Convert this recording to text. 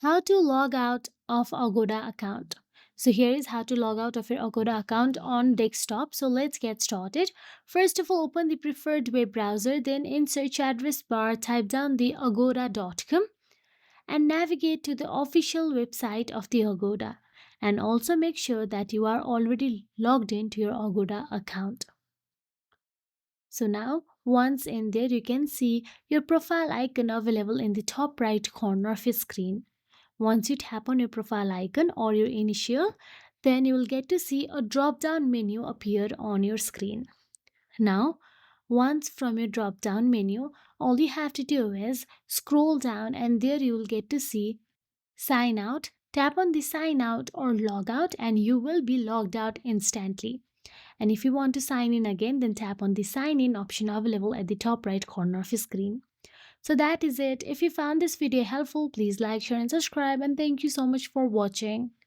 How to log out of Agoda account. So here is how to log out of your Agoda account on desktop. So let's get started. First of all, open the preferred web browser, then in search address bar type down the agoda.com and navigate to the official website of the Agoda. And also make sure that you are already logged into your Agoda account. So now, once in there, you can see your profile icon available in the top right corner of your screen. Once you tap on your profile icon or your initial, then you will get to see a drop down menu appear on your screen. Now, once from your drop down menu, all you have to do is scroll down and there you will get to see sign out. Tap on the sign out or log out and you will be logged out instantly. And if you want to sign in again, then tap on the sign in option available at the top right corner of your screen. So that is it. If you found this video helpful, please like, share and subscribe, and thank you so much for watching.